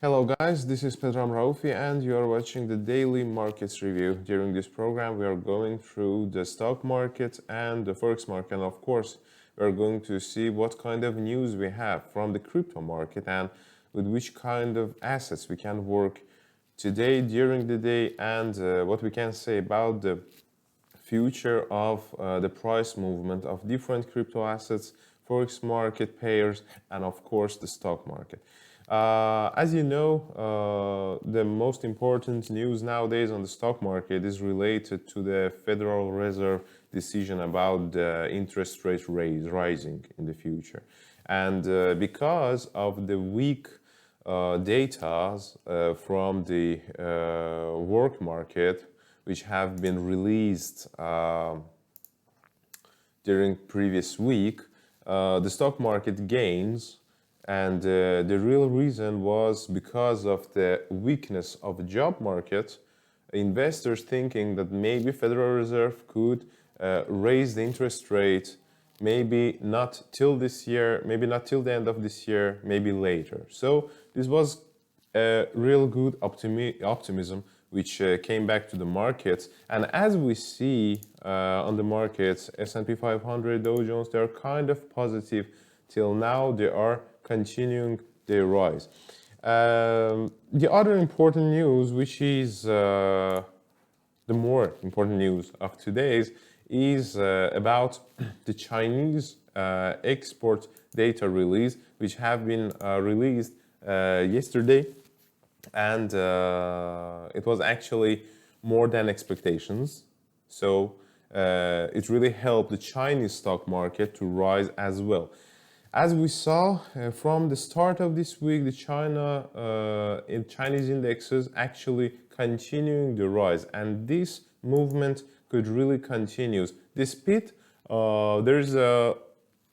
Hello guys, this is Pedram Raufi and you are watching the daily markets review. During this program we are going through the stock market and the forex market, and of course we are going to see what kind of news we have from the crypto market and with which kind of assets we can work today during the day, and what we can say about the future of the price movement of different crypto assets, forex market pairs, and of course the stock market. As you know, the most important news nowadays on the stock market is related to the Federal Reserve decision about the interest rate rising in the future. And because of the weak data from the work market, which have been released during previous week, the stock market gains, and the real reason was because of the weakness of the job market. Investors thinking that maybe Federal Reserve could raise the interest rate, maybe not till this year, maybe not till the end of this year, maybe later. So this was a real good optimism which came back to the markets. And as we see on the markets, S&P 500, Dow Jones, they're kind of positive till now. They are continuing their rise. The other important news, which is the more important news of today's, is about the Chinese export data release, which have been released yesterday, and it was actually more than expectations. So it really helped the Chinese stock market to rise as well. As we saw from the start of this week, the Chinese indexes actually continuing the rise, and this movement could really continue. Despite there's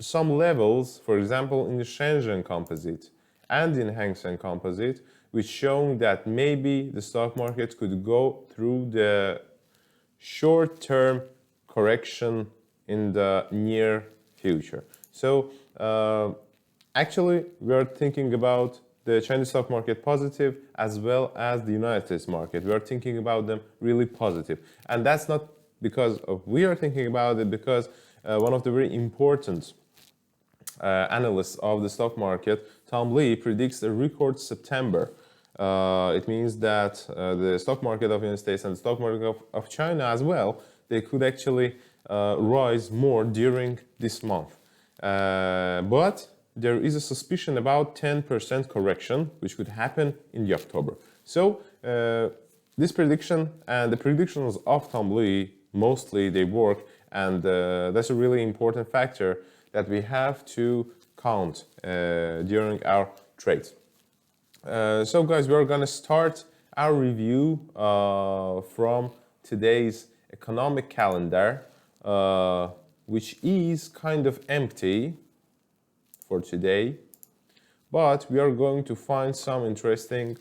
some levels, for example, in the Shenzhen composite and in Hang Seng composite, which showing that maybe the stock market could go through the short-term correction in the near future. So actually, we are thinking about the Chinese stock market positive as well as the United States market. We are thinking about them really positive. And that's not because of we are thinking about it, because one of the very important analysts of the stock market, Tom Lee, predicts a record September. It means that the stock market of the United States and the stock market of China as well, they could actually rise more during this month. But there is a suspicion about 10% correction, which could happen in the October. So this prediction and the predictions of Tom Lee, mostly they work, and that's a really important factor that we have to count during our trades. So guys, we're gonna start our review from today's economic calendar, which is kind of empty for today, but we are going to find some interesting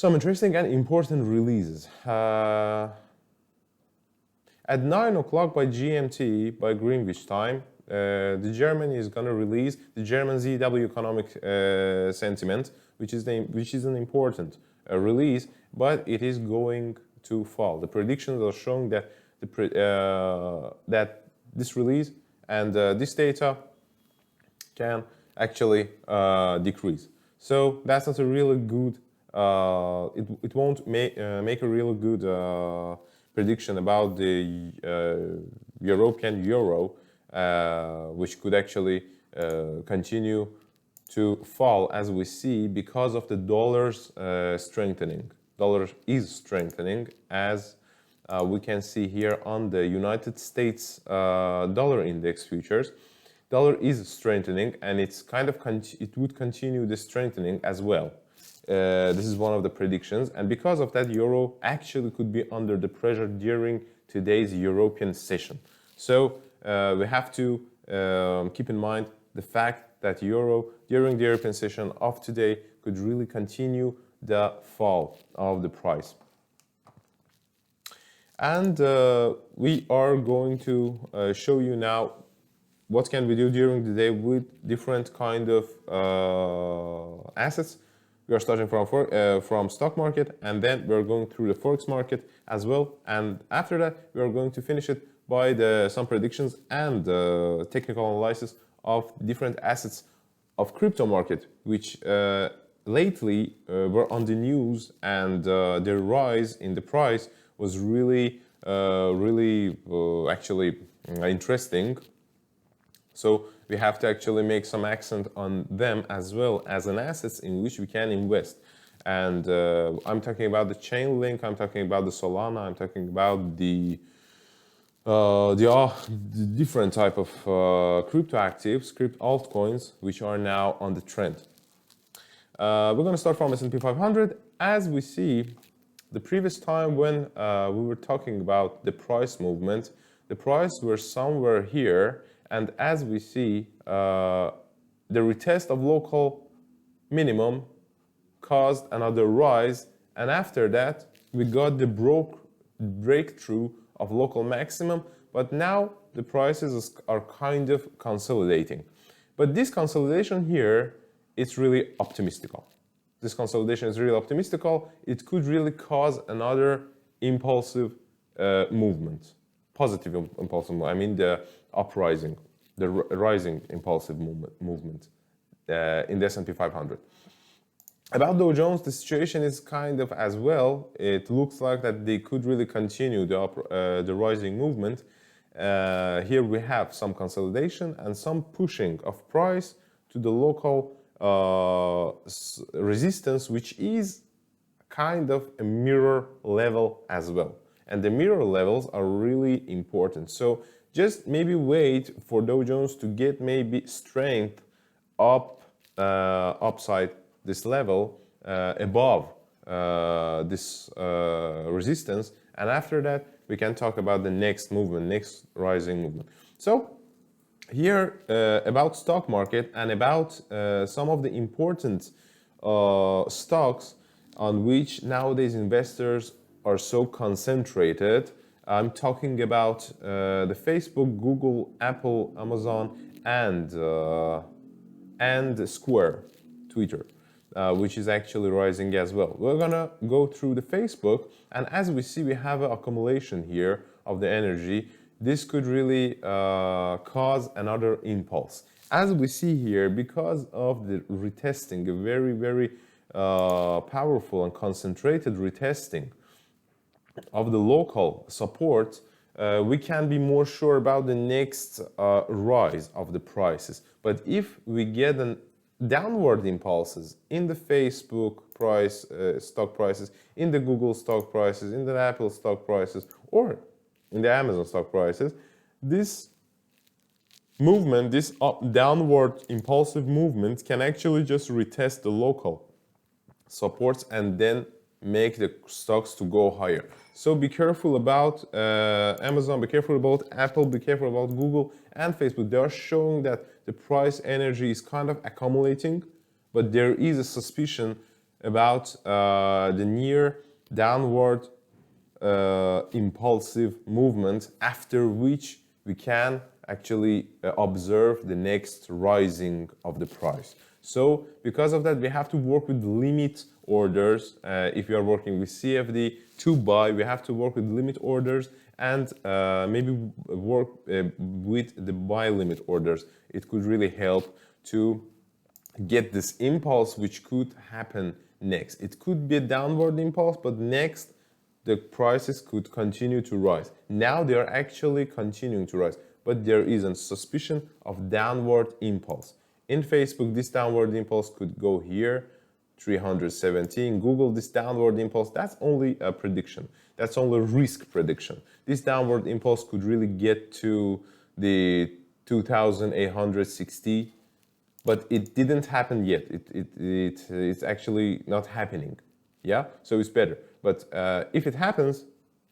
and important releases. At 9 o'clock by GMT, by Greenwich time, the Germany is going to release the German ZW economic sentiment, which is an important release, but it is going to fall. The predictions are showing that that this release and this data can actually decrease. So that's not a really good, it won't make a really good prediction about the European euro, which could actually continue to fall, as we see, because of the dollar's strengthening. Dollar is strengthening, as we can see here on the United States dollar index futures. Dollar is strengthening, and it's kind of it would continue the strengthening as well. This is one of the predictions, and because of that, euro actually could be under the pressure during today's European session. So we have to keep in mind the fact that euro during the European session of today could really continue the fall of the price. And we are going to show you now what can we do during the day with different kind of assets We are starting from stock market, and then we're going through the Forex market as well. And after that, we are going to finish it by some predictions and technical analysis of different assets of crypto market, which lately were on the news, and their rise in the price was really, actually interesting. So we have to actually make some accent on them as well as an assets in which we can invest. And I'm talking about the Chainlink, I'm talking about the Solana, I'm talking about the different type of crypto actives, crypto altcoins, which are now on the trend. We're going to start from S&P 500. As we see, the previous time when we were talking about the price movement, the price were somewhere here, and as we see, the retest of local minimum caused another rise, and after that, we got the breakthrough of local maximum, but now the prices are kind of consolidating. But this consolidation here, it's really optimistical. This consolidation is really optimistical. It could really cause another impulsive movement, positive impulsive movement. I mean the uprising, the rising impulsive movement in the S&P 500. About Dow Jones, the situation is kind of as well. It looks like that they could really continue the rising movement. Here we have some consolidation and some pushing of price to the local resistance, which is kind of a mirror level as well. And the mirror levels are really important. So just maybe wait for Dow Jones to get maybe strength upside this level above this resistance, and after that we can talk about the next movement, next rising movement. So here about stock market and about some of the important stocks on which nowadays investors are so concentrated. I'm talking about the Facebook, Google, Apple, Amazon, and Square, Twitter. Which is actually rising as well. We're gonna go through the Facebook, and as we see, we have an accumulation here of the energy. This could really cause another impulse. As we see here, because of the retesting, a very, very powerful and concentrated retesting of the local support, we can be more sure about the next rise of the prices. But if we get an downward impulses in the Facebook price, stock prices, in the Google stock prices, in the Apple stock prices, or in the Amazon stock prices, this movement, this downward impulsive movement can actually just retest the local supports and then make the stocks to go higher. So be careful about Amazon, be careful about Apple, be careful about Google and Facebook. They are showing that the price energy is kind of accumulating, but there is a suspicion about the near downward impulsive movement, after which we can actually observe the next rising of the price. So because of that, we have to work with limit orders. If you are working with CFD to buy, we have to work with limit orders and maybe work with the buy limit orders. It could really help to get this impulse which could happen next. It could be a downward impulse, but next the prices could continue to rise. Now they are actually continuing to rise, but there is a suspicion of downward impulse. In Facebook, this downward impulse could go here, 317. Google, this downward impulse, that's only a prediction. That's only risk prediction. This downward impulse could really get to the 2,860, but it didn't happen yet. It's actually not happening. Yeah, so it's better. But if it happens,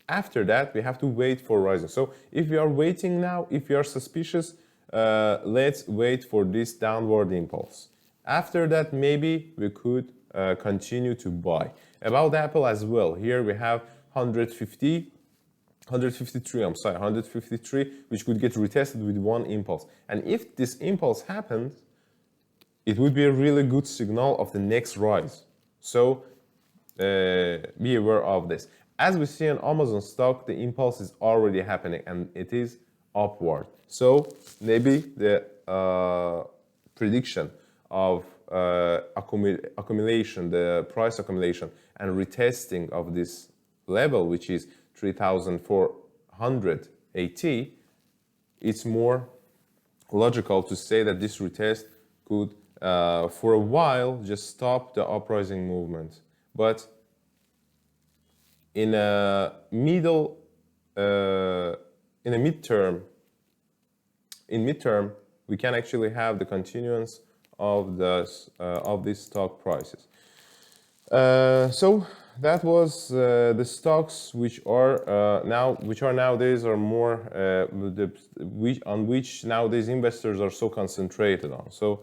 after that, we have to wait for rising. So if you are waiting now, if you are suspicious, let's wait for this downward impulse. After that, maybe we could continue to buy. About Apple as well, here we have 153, which could get retested with one impulse. And if this impulse happens, it would be a really good signal of the next rise. So be aware of this. As we see on Amazon stock, the impulse is already happening and it is upward. So maybe the prediction of accumulation, the price accumulation and retesting of this level, which is 3,480, it's more logical to say that this retest could, for a while, just stop the uprising movement. But in a midterm, we can actually have the continuance of these stock prices. So that was the stocks which are nowadays are more on which nowadays investors are so concentrated on. So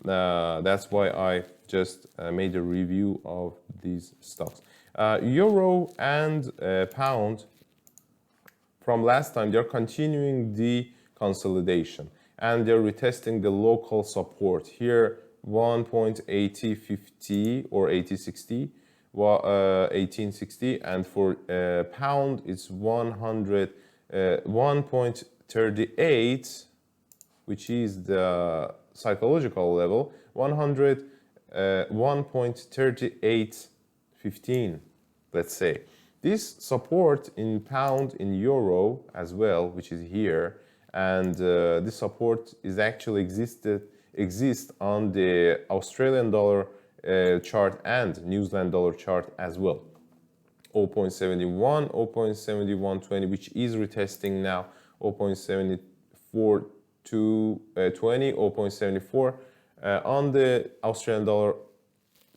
that's why I just made a review of these stocks. Euro and pound, from last time, they're continuing the consolidation and they're retesting the local support here, 1.8050 or 1860, and for pound it's 1.38, which is the psychological level, 1.3815, let's say. This support in pound, in euro as well, which is here, and this support is actually exists on the Australian dollar chart and New Zealand dollar chart as well. 0.71, 0.7120, which is retesting now, 0.74 to 20, 0.74 on the Australian dollar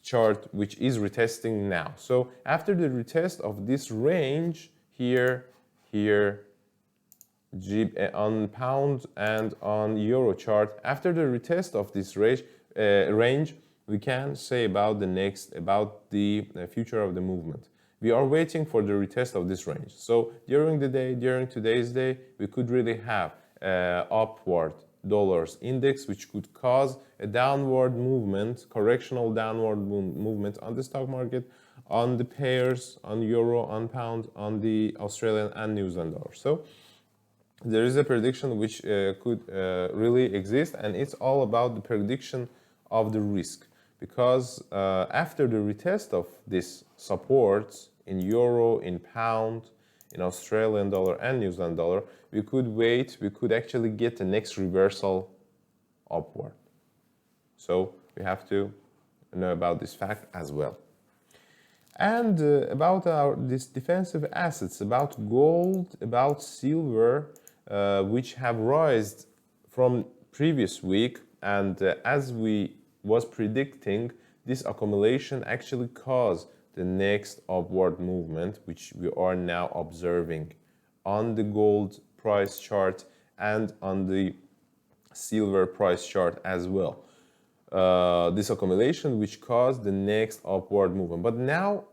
chart, which is retesting now. So after the retest of this range here, on pound and on euro chart, after the retest of this range, we can say about the future of the movement. We are waiting for the retest of this range. So during the day, during today's day, we could really have upward dollars index, which could cause a downward movement, correctional downward movement on the stock market, on the pairs, on euro, on pound, on the Australian and New Zealand dollar. So there is a prediction which could really exist, and it's all about the prediction of the risk. Because after the retest of this support in euro, in pound, in Australian dollar and New Zealand dollar, we could actually get the next reversal upward. So we have to know about this fact as well. And about these defensive assets, about gold, about silver, which have risen from previous week, and as we was predicting, this accumulation actually caused the next upward movement, which we are now observing on the gold price chart and on the silver price chart as well. This accumulation which caused the next upward movement. But now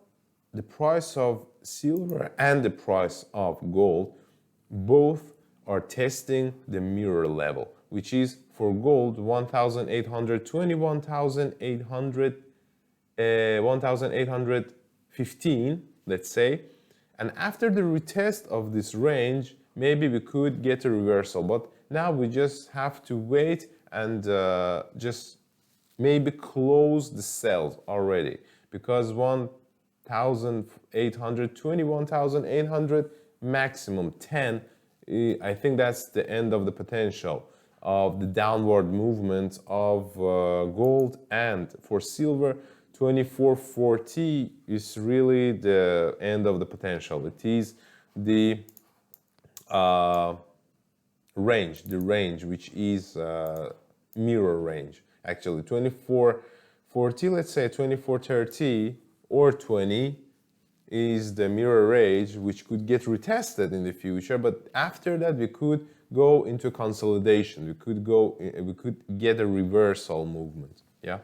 the price of silver and the price of gold both are testing the mirror level, which is for gold 1,820, 1,815, let's say. And after the retest of this range, maybe we could get a reversal. But now we just have to wait and just maybe close the cells already, because 1,820, 1,800, maximum 10, I think that's the end of the potential of the downward movement of gold. And for silver, 2440 is really the end of the potential. It is the range which is mirror range. Actually, 2440, let's say 2430 or 20 is the mirror range, which could get retested in the future. But after that, we could go into consolidation. We could get a reversal movement. Yeah.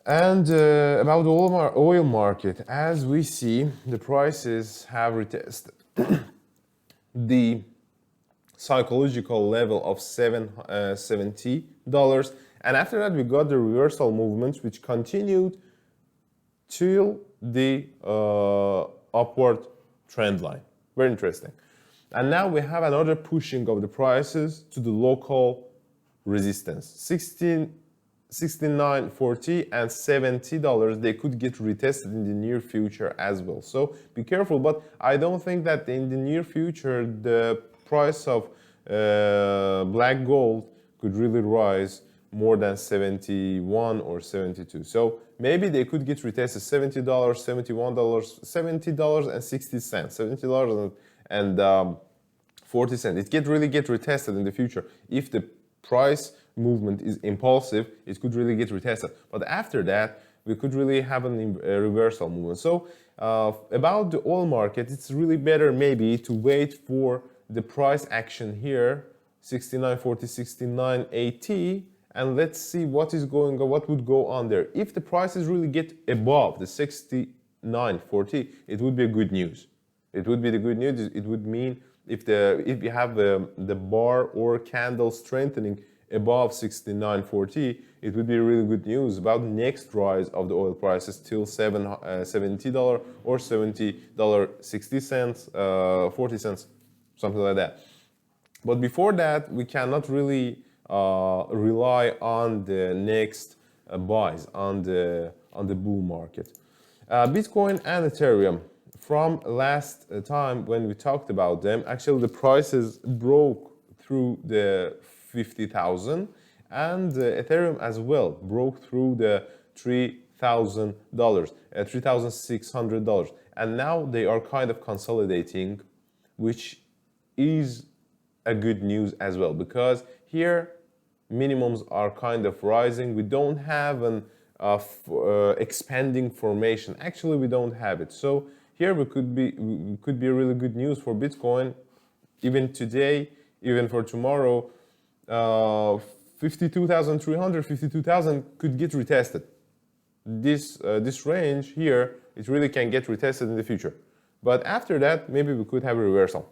And about the oil market, as we see, the prices have retested the psychological level of $70, and after that we got the reversal movements which continued till the upward trend line. Very interesting. And now we have another pushing of the prices to the local resistance. 69.40 and $70, they could get retested in the near future as well. So be careful, but I don't think that in the near future the price of black gold could really rise more than 71 or 72. So maybe they could get retested $70, $71, $70.60, $70 and 40 cents. It can really get retested in the future. If the price movement is impulsive, it could really get retested. But after that, we could really have a reversal movement. So about the oil market, it's really better maybe to wait for the price action here, 69.40, 69.80, and let's see what is going on, what would go on there. If the prices really get above the 69.40, it would be a good news. It would be the good news. It would mean if you have the bar or candle strengthening above 69.40, it would be really good news about the next rise of the oil prices till $70 or $70.60, 40 cents, something like that. But before that, we cannot really rely on the next buys on the bull market. Bitcoin and Ethereum. From last time when we talked about them, actually the prices broke through the 50,000, and Ethereum as well broke through the $3,000, $3,600, and now they are kind of consolidating, which is a good news as well, because here minimums are kind of rising. We don't have an expanding formation. Actually, we don't have it. So here we could be a really good news for Bitcoin, even today, even for tomorrow. 52,300, 52,000 could get retested. This range here, it really can get retested in the future. But after that, maybe we could have a reversal.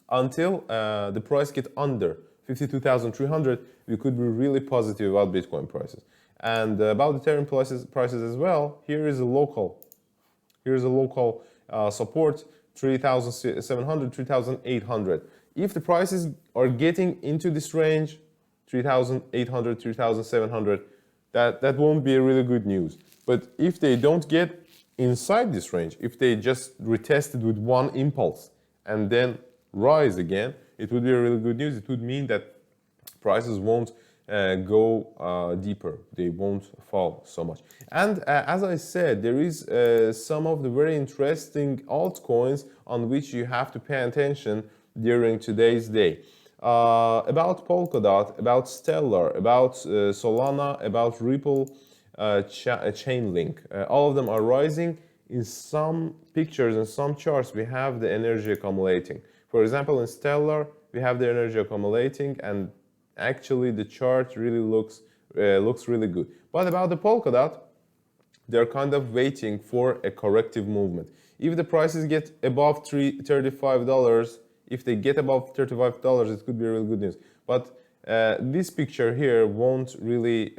Until the price get under 52,300, we could be really positive about Bitcoin prices. And about Ethereum prices as well, here is a local support, 3,700, 3,800. If the prices are getting into this range, 3,800, 3,700, that won't be a really good news. But if they don't get inside this range, if they just retested with one impulse and then rise again, it would be a really good news. It would mean that prices won't go deeper. They won't fall so much. And as I said, there is some of the very interesting altcoins on which you have to pay attention during today's day. About Polkadot, about Stellar, about Solana, about Ripple, Chainlink. All of them are rising. In some pictures and some charts, we have the energy accumulating. For example, in Stellar, we have the energy accumulating, and actually the chart really looks really good. But about the Polkadot, they're kind of waiting for a corrective movement. If the prices get above $35, if they get above $35, it could be really good news. But this picture here won't really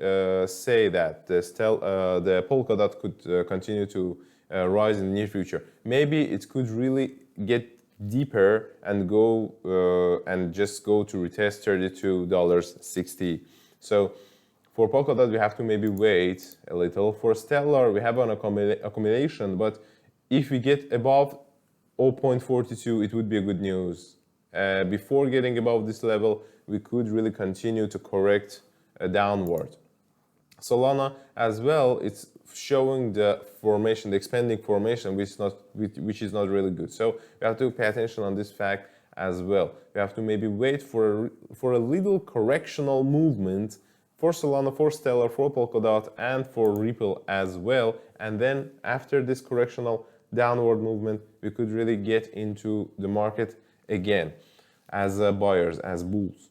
say that the Polkadot could continue to rise in the near future. Maybe it could really get deeper and go and just go to retest $32.60. So for Polkadot, we have to maybe wait a little. For Stellar, we have an accumulation, but if we get above 0.42, it would be a good news. Before getting above this level, we could really continue to correct downward. Solana as well, it's showing the formation, the expanding formation, which is not really good. So we have to pay attention on this fact as well. We have to maybe wait for a little correctional movement for Solana, for Stellar, for Polkadot, and for Ripple as well. And then after this correctional downward movement, we could really get into the market again as buyers, as bulls.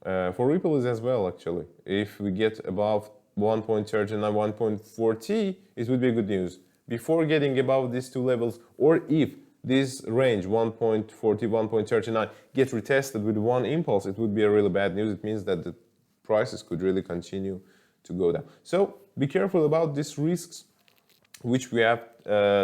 For Ripple is as well, actually. If we get above 1.39, 1.40, it would be good news. Before getting above these two levels, or if this range, 1.40, 1.39, get retested with one impulse, it would be a really bad news. It means that the prices could really continue to go down. So be careful about these risks. which we have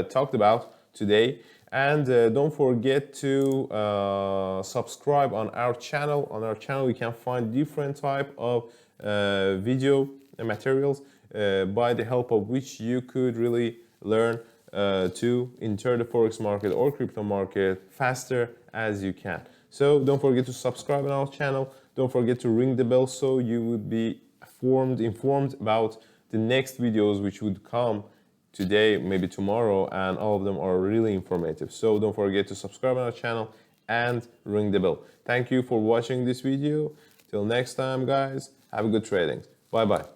talked about today. And don't forget to subscribe on our channel. On our channel, you can find different type of video materials by the help of which you could really learn to enter the Forex market or crypto market faster as you can. So don't forget to subscribe on our channel. Don't forget to ring the bell so you would be informed about the next videos which would come today, maybe tomorrow, and all of them are really informative. So don't forget to subscribe on our channel and ring the bell. Thank you for watching this video. Till next time, guys, have a good trading. Bye bye.